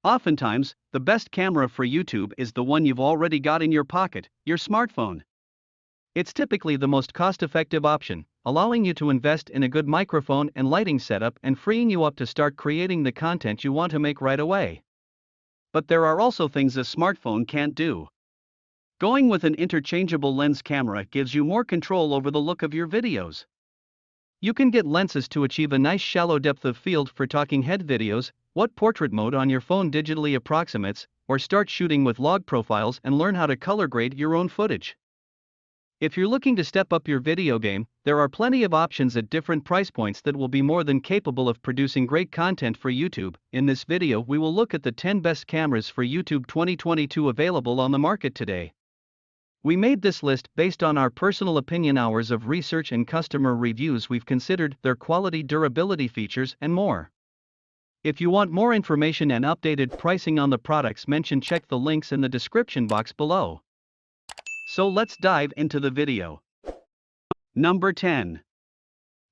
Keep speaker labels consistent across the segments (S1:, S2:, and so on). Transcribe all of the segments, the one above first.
S1: Oftentimes, the best camera for YouTube is the one you've already got in your pocket, your smartphone. It's typically the most cost-effective option, allowing you to invest in a good microphone and lighting setup and freeing you up to start creating the content you want to make right away. But there are also things a smartphone can't do. Going with an interchangeable lens camera gives you more control over the look of your videos. You can get lenses to achieve a nice shallow depth of field for talking head videos, what portrait mode on your phone digitally approximates, or start shooting with log profiles and learn how to color grade your own footage. If you're looking to step up your video game, there are plenty of options at different price points that will be more than capable of producing great content for YouTube. In this video, we will look at the 10 best cameras for YouTube 2022 available on the market today. We made this list based on our personal opinion, hours of research and customer reviews. We've considered their quality, durability, features, and more. If you want more information and updated pricing on the products mentioned, check the links in the description box below. So let's dive into the video. Number 10.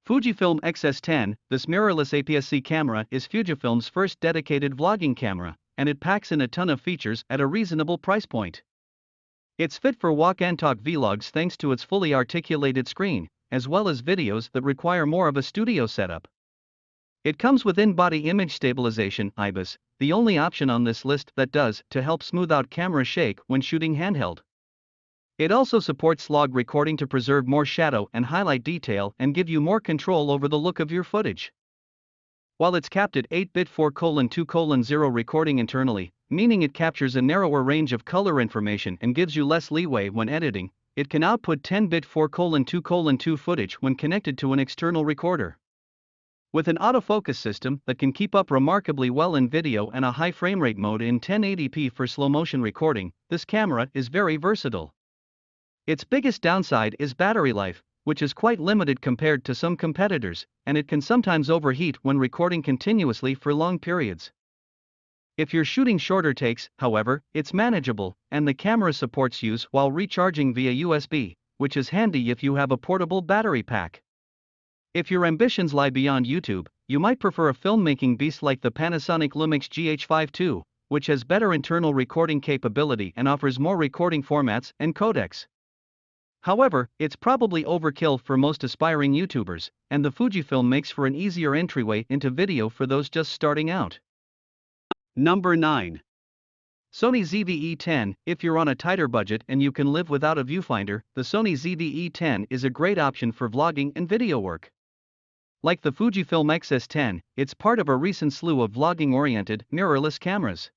S1: Fujifilm XS10. This mirrorless APS-C camera is Fujifilm's first dedicated vlogging camera, and it packs in a ton of features at a reasonable price point. It's fit for walk and talk vlogs thanks to its fully articulated screen, as well as videos that require more of a studio setup. It comes with in-body image stabilization (IBIS), the only option on this list that does, to help smooth out camera shake when shooting handheld. It also supports log recording to preserve more shadow and highlight detail and give you more control over the look of your footage. While it's capped at 8-bit 4:2:0 recording internally, meaning it captures a narrower range of color information and gives you less leeway when editing, it can output 10-bit 4:2:2 footage when connected to an external recorder. With an autofocus system that can keep up remarkably well in video and a high frame rate mode in 1080p for slow motion recording, this camera is very versatile. Its biggest downside is battery life, which is quite limited compared to some competitors, and it can sometimes overheat when recording continuously for long periods. If you're shooting shorter takes, however, it's manageable, and the camera supports use while recharging via USB, which is handy if you have a portable battery pack. If your ambitions lie beyond YouTube, you might prefer a filmmaking beast like the Panasonic Lumix GH5 II, which has better internal recording capability and offers more recording formats and codecs. However, it's probably overkill for most aspiring YouTubers, and the Fujifilm makes for an easier entryway into video for those just starting out. Number 9. Sony ZV10. If you're on a tighter budget and you can live without a viewfinder, the Sony ZV10 is a great option for vlogging and video work. Like the Fujifilm XS10, it's part of a recent slew of vlogging-oriented, mirrorless cameras.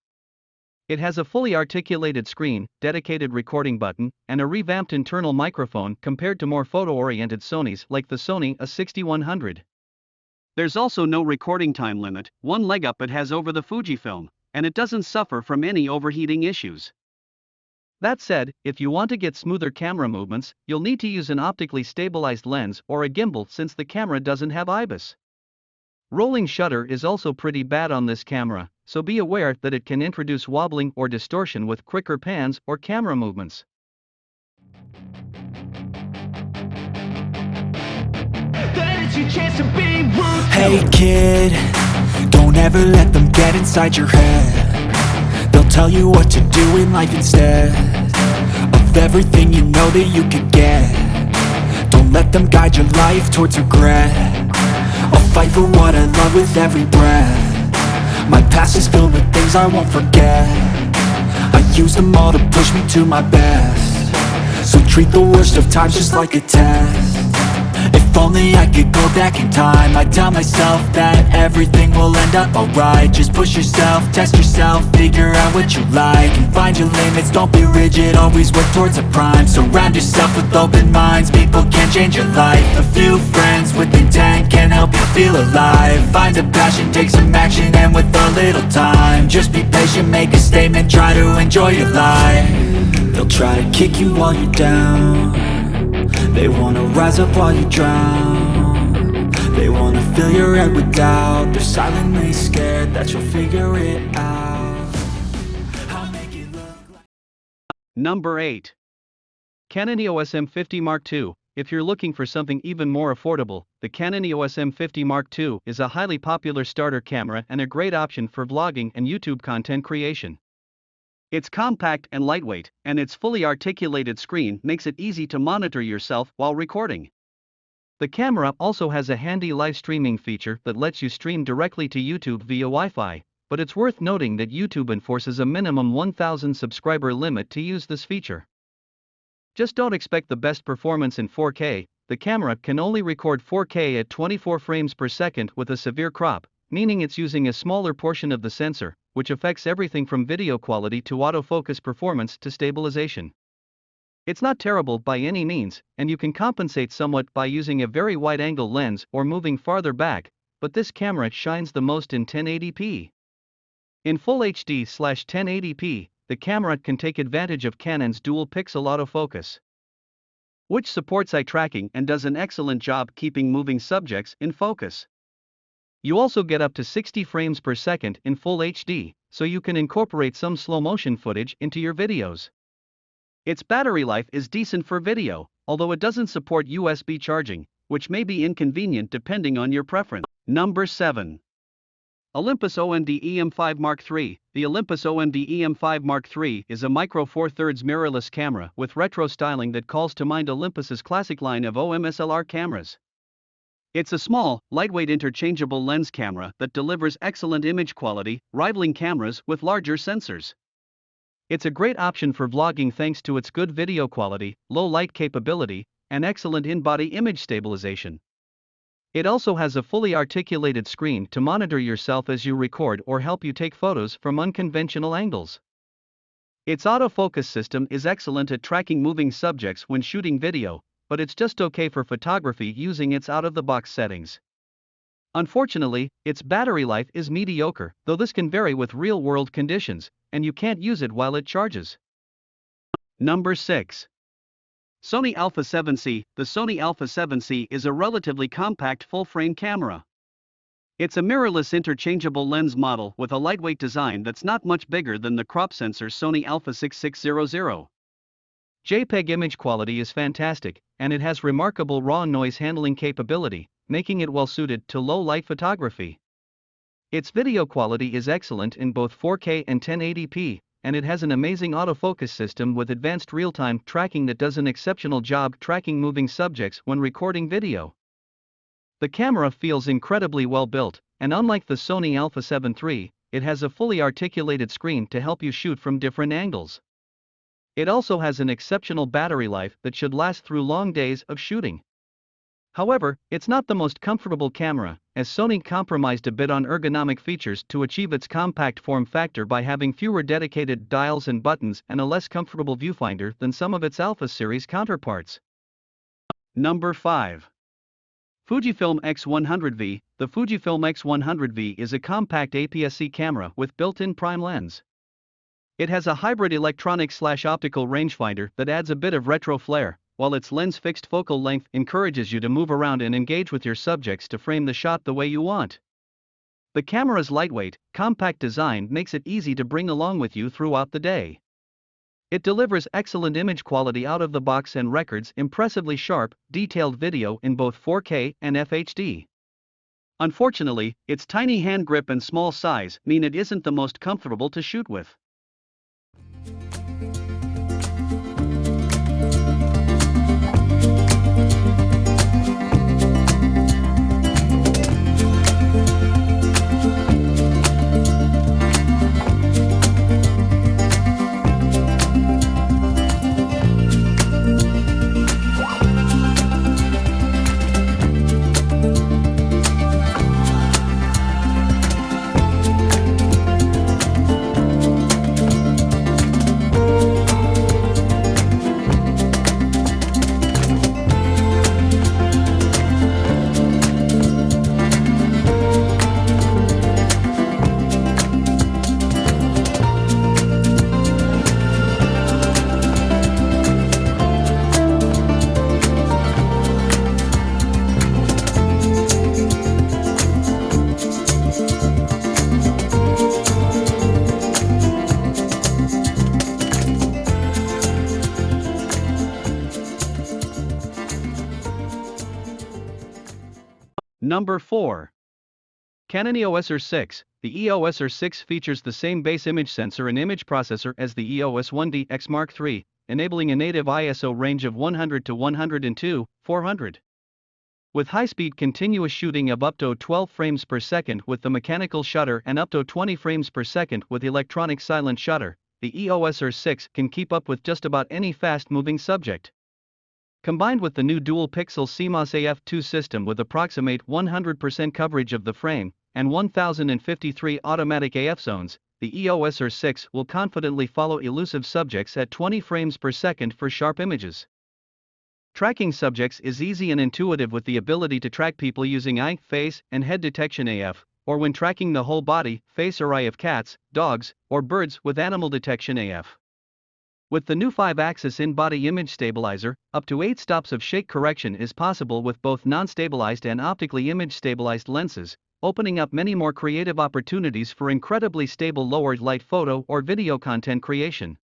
S1: It has a fully articulated screen, dedicated recording button, and a revamped internal microphone compared to more photo-oriented Sonys like the Sony A6100. There's also no recording time limit, one leg up it has over the Fujifilm, and it doesn't suffer from any overheating issues. That said, if you want to get smoother camera movements, you'll need to use an optically stabilized lens or a gimbal since the camera doesn't have IBIS. Rolling shutter is also pretty bad on this camera, so be aware that it can introduce wobbling or distortion with quicker pans or camera movements.
S2: Hey kid, don't ever let them get inside your head. They'll tell you what to do in life instead of everything you know that you could get. Don't let them guide your life towards regret. I'll fight for what I love with every breath. My past is filled with things I won't forget. I use them all to push me to my best. So treat the worst of times just like a test. If only I could go back in time, I'd tell myself that everything will end up alright. Just push yourself, test yourself, figure out what you like, and find your limits, don't be rigid, always work towards a prime. Surround yourself with open minds, people can change your life. A few friends with intent can help you feel alive. Find a passion, take some action, and with a little time, just be patient, make a statement, try to enjoy your life. They'll try to kick you while you're down. They wanna rise up while you drown. They wanna fill your head with doubt. They're silently scared that you'll figure it out. I'll make it look like...
S1: Number 8. Canon EOS M50 Mark II. if you're looking for something even more affordable, the Canon EOS M50 Mark II is a highly popular starter camera and a great option for vlogging and YouTube content creation. It's compact and lightweight, and its fully articulated screen makes it easy to monitor yourself while recording. The camera also has a handy live streaming feature that lets you stream directly to YouTube via Wi-Fi, but it's worth noting that YouTube enforces a minimum 1,000 subscriber limit to use this feature. Just don't expect the best performance in 4K, the camera can only record 4K at 24 frames per second with a severe crop, meaning it's using a smaller portion of the sensor, which affects everything from video quality to autofocus performance to stabilization. It's not terrible by any means, and you can compensate somewhat by using a very wide-angle lens or moving farther back, but this camera shines the most in 1080p. In Full HD/1080p, the camera can take advantage of Canon's dual-pixel autofocus, which supports eye tracking and does an excellent job keeping moving subjects in focus. You also get up to 60 frames per second in Full HD, so you can incorporate some slow-motion footage into your videos. Its battery life is decent for video, although it doesn't support USB charging, which may be inconvenient depending on your preference. Number 7. Olympus OMD EM5 Mark III. The Olympus OMD EM5 Mark III is a micro 4/3 mirrorless camera with retro styling that calls to mind Olympus's classic line of OMSLR cameras. It's a small, lightweight interchangeable lens camera that delivers excellent image quality, rivaling cameras with larger sensors. It's a great option for vlogging thanks to its good video quality, low light capability, and excellent in-body image stabilization. It also has a fully articulated screen to monitor yourself as you record or help you take photos from unconventional angles. Its autofocus system is excellent at tracking moving subjects when shooting video, but it's just okay for photography using its out-of-the-box settings. Unfortunately, its battery life is mediocre, though this can vary with real-world conditions, and you can't use it while it charges. Number 6. Sony Alpha 7C. The Sony Alpha 7C is a relatively compact full-frame camera. It's a mirrorless interchangeable lens model with a lightweight design that's not much bigger than the crop sensor Sony Alpha 6600. JPEG image quality is fantastic, and it has remarkable raw noise handling capability, making it well-suited to low-light photography. Its video quality is excellent in both 4K and 1080p, and it has an amazing autofocus system with advanced real-time tracking that does an exceptional job tracking moving subjects when recording video. The camera feels incredibly well built, and unlike the Sony Alpha 7 III, it has a fully articulated screen to help you shoot from different angles. It also has an exceptional battery life that should last through long days of shooting. However, it's not the most comfortable camera, as Sony compromised a bit on ergonomic features to achieve its compact form factor by having fewer dedicated dials and buttons and a less comfortable viewfinder than some of its Alpha series counterparts. Number 5. Fujifilm X100V. The Fujifilm X100V is a compact APS-C camera with built-in prime lens. It has a hybrid electronic/optical rangefinder that adds a bit of retro flair, while its lens fixed focal length encourages you to move around and engage with your subjects to frame the shot the way you want. The camera's lightweight, compact design makes it easy to bring along with you throughout the day. It delivers excellent image quality out of the box and records impressively sharp, detailed video in both 4K and FHD. Unfortunately, its tiny hand grip and small size mean it isn't the most comfortable to shoot with. Number 4. Canon EOS R6. The EOS R6 features the same base image sensor and image processor as the EOS 1D X Mark III, enabling a native ISO range of 100 to 102, 400. With high-speed continuous shooting of up to 12 frames per second with the mechanical shutter and up to 20 frames per second with electronic silent shutter, the EOS R6 can keep up with just about any fast-moving subject. Combined with the new dual-pixel CMOS AF2 system with approximate 100% coverage of the frame and 1053 automatic AF zones, the EOS R6 will confidently follow elusive subjects at 20 frames per second for sharp images. Tracking subjects is easy and intuitive with the ability to track people using eye, face, and head detection AF, or when tracking the whole body, face or eye of cats, dogs, or birds with animal detection AF. With the new 5-axis in-body image stabilizer, up to 8 stops of shake correction is possible with both non-stabilized and optically image-stabilized lenses, opening up many more creative opportunities for incredibly stable lowered light photo or video content creation.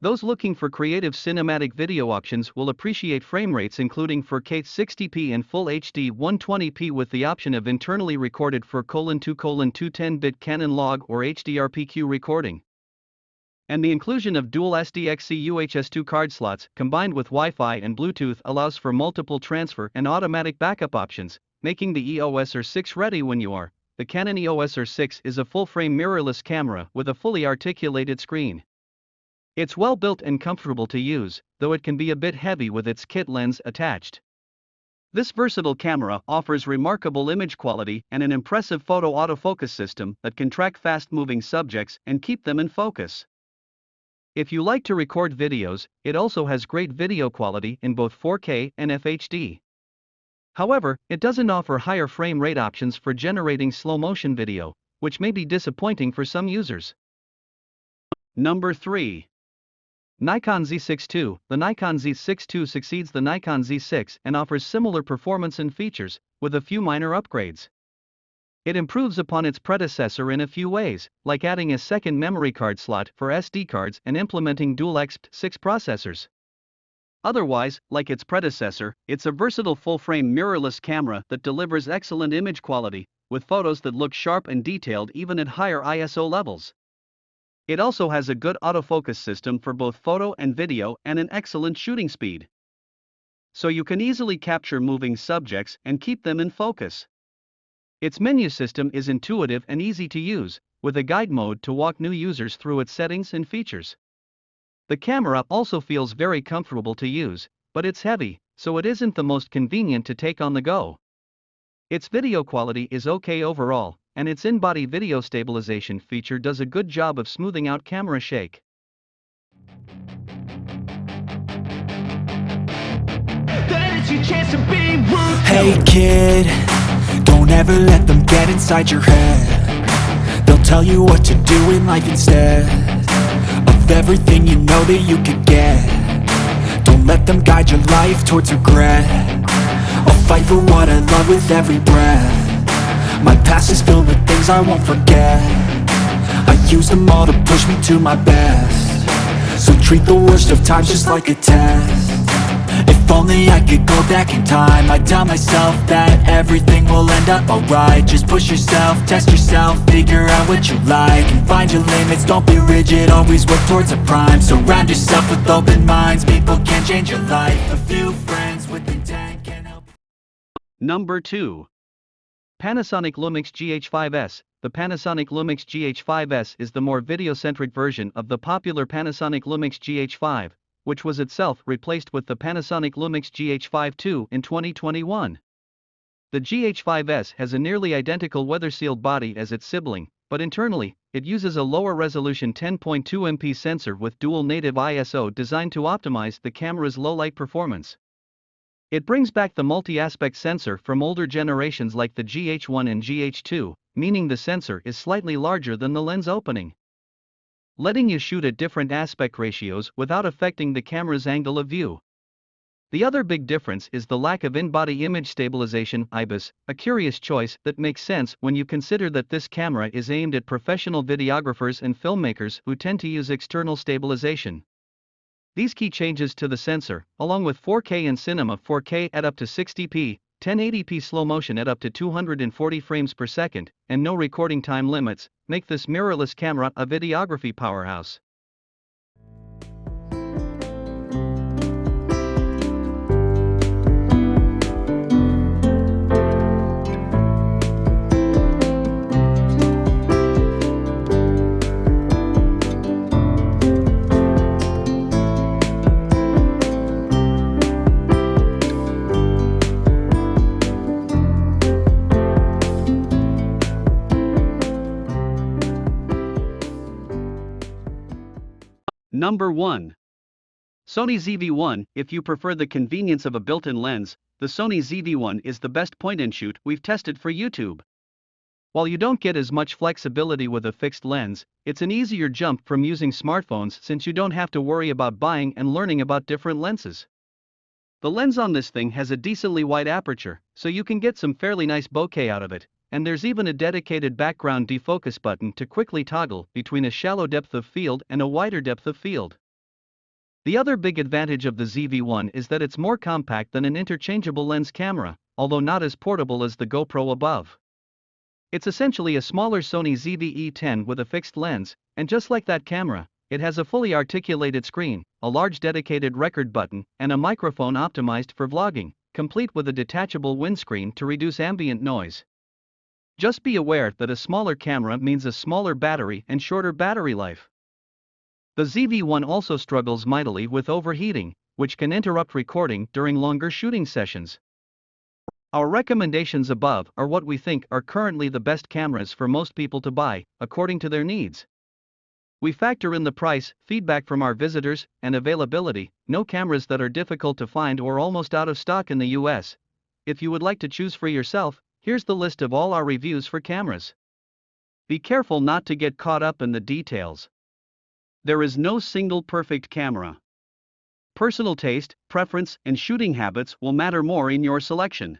S1: Those looking for creative cinematic video options will appreciate frame rates including 4K 60p and Full HD 120p with the option of internally recorded 4:2:210-bit Canon log or HDR-PQ recording. And the inclusion of dual SDXC UHS-2 card slots combined with Wi-Fi and Bluetooth allows for multiple transfer and automatic backup options, making the EOS R6 ready when you are. The Canon EOS R6 is a full-frame mirrorless camera with a fully articulated screen. It's well built and comfortable to use, though it can be a bit heavy with its kit lens attached. This versatile camera offers remarkable image quality and an impressive photo autofocus system that can track fast-moving subjects and keep them in focus. If you like to record videos, it also has great video quality in both 4K and FHD. However, it doesn't offer higher frame rate options for generating slow-motion video, which may be disappointing for some users. Number 3. Nikon Z62. The Nikon Z62 succeeds the Nikon Z6 and offers similar performance and features, with a few minor upgrades. It improves upon its predecessor in a few ways, like adding a second memory card slot for SD cards and implementing dual XP6 processors. Otherwise, like its predecessor, it's a versatile full-frame mirrorless camera that delivers excellent image quality, with photos that look sharp and detailed even at higher ISO levels. It also has a good autofocus system for both photo and video and an excellent shooting speed. So you can easily capture moving subjects and keep them in focus. Its menu system is intuitive and easy to use, with a guide mode to walk new users through its settings and features. The camera also feels very comfortable to use, but it's heavy, so it isn't the most convenient to take on the go. Its video quality is okay overall, and its in-body video stabilization feature does a good job of smoothing out camera shake.
S2: Hey kid, don't ever let them get inside your head. They'll tell you what to do in life instead of everything you know that you could get. Don't let them guide your life towards regret. I'll fight for what I love with every breath. My past is filled with things I won't forget. I use them all to push me to my best. So treat the worst of times just like a test. If only I could go back in time, I'd tell myself that everything will end up alright. Just push yourself, test yourself, figure out what you like, and find your limits, don't be rigid, always work towards a prime. Surround yourself with open minds, people can change your life. A few friends with intent can help.
S1: Number 2. Panasonic Lumix GH5S. The Panasonic Lumix GH5S is the more video-centric version of the popular Panasonic Lumix GH5, which was itself replaced with the Panasonic Lumix GH5 II in 2021. The GH5S has a nearly identical weather-sealed body as its sibling, but internally, it uses a lower-resolution 10.2 MP sensor with dual native ISO designed to optimize the camera's low-light performance. It brings back the multi-aspect sensor from older generations like the GH1 and GH2, meaning the sensor is slightly larger than the lens opening, letting you shoot at different aspect ratios without affecting the camera's angle of view. The other big difference is the lack of in-body image stabilization (IBIS), a curious choice that makes sense when you consider that this camera is aimed at professional videographers and filmmakers who tend to use external stabilization. These key changes to the sensor, along with 4K and Cinema 4K at up to 60p, 1080p slow motion at up to 240 frames per second, and no recording time limits, make this mirrorless camera a videography powerhouse. Number 1. Sony ZV1. If you prefer the convenience of a built-in lens, the Sony ZV1 is the best point-and-shoot we've tested for YouTube. While you don't get as much flexibility with a fixed lens, it's an easier jump from using smartphones since you don't have to worry about buying and learning about different lenses. The lens on this thing has a decently wide aperture, so you can get some fairly nice bokeh out of it, and there's even a dedicated background defocus button to quickly toggle between a shallow depth of field and a wider depth of field. The other big advantage of the ZV1 is that it's more compact than an interchangeable lens camera, although not as portable as the GoPro above. It's essentially a smaller Sony ZV10 with a fixed lens, and just like that camera, it has a fully articulated screen, a large dedicated record button, and a microphone optimized for vlogging, complete with a detachable windscreen to reduce ambient noise. Just be aware that a smaller camera means a smaller battery and shorter battery life. The ZV1 also struggles mightily with overheating, which can interrupt recording during longer shooting sessions. Our recommendations above are what we think are currently the best cameras for most people to buy, according to their needs. We factor in the price, feedback from our visitors, and availability. No cameras that are difficult to find or almost out of stock in the US. If you would like to choose for yourself, here's the list of all our reviews for cameras. Be careful not to get caught up in the details. There is no single perfect camera. Personal taste, preference, and shooting habits will matter more in your selection.